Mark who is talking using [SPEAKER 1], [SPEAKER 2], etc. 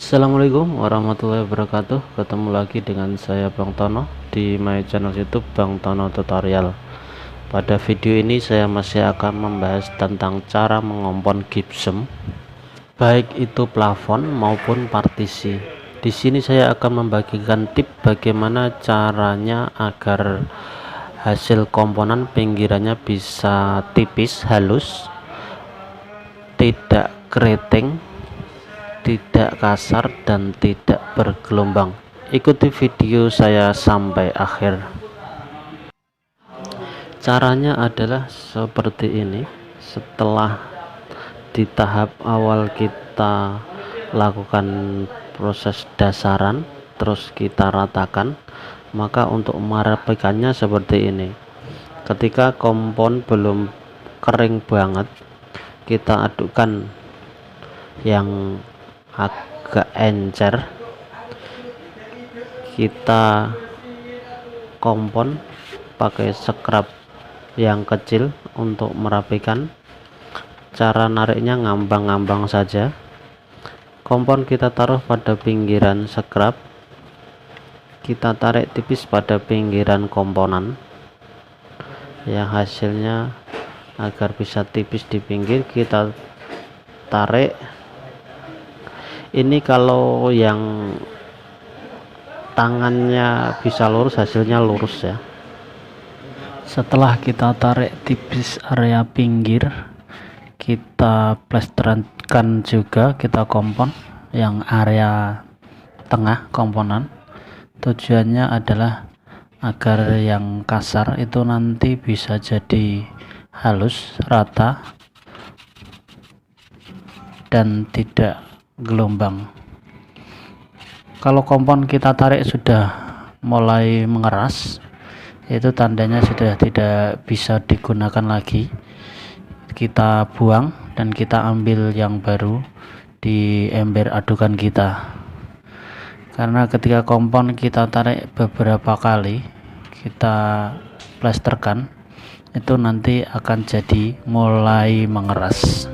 [SPEAKER 1] Assalamualaikum warahmatullahi wabarakatuh. Ketemu lagi dengan saya Bang Tono di my channel YouTube Bang Tono Tutorial. Pada video ini saya masih akan membahas tentang cara mengompon gypsum, baik itu plafon maupun partisi. Di sini saya akan membagikan tips bagaimana caranya agar hasil komponan pinggirannya bisa tipis, halus, tidak keriting, tidak kasar, dan tidak bergelombang. Ikuti video saya sampai akhir. Caranya adalah seperti ini. Setelah di tahap awal kita lakukan proses dasaran, terus kita ratakan, maka untuk merapikannya seperti ini. Ketika kompon belum kering banget, kita adukkan yang agak encer, kita kompon pakai scrub yang kecil untuk merapikan. Cara nariknya ngambang-ngambang saja. Kompon kita taruh pada pinggiran scrub, kita tarik tipis pada pinggiran komponan, yang hasilnya agar bisa tipis di pinggir kita tarik. Ini kalau yang tangannya bisa lurus, hasilnya lurus ya. Setelah kita tarik tipis area pinggir, kita plesterankan juga, kita kompon yang area tengah komponan. Tujuannya adalah agar yang kasar itu nanti bisa jadi halus, rata, dan tidak gelombang. Kalau kompon kita tarik sudah mulai mengeras, itu tandanya sudah tidak bisa digunakan lagi. Kita buang dan kita ambil yang baru di ember adukan kita. Karena ketika kompon kita tarik beberapa kali, kita plasterkan, itu nanti akan jadi mulai mengeras.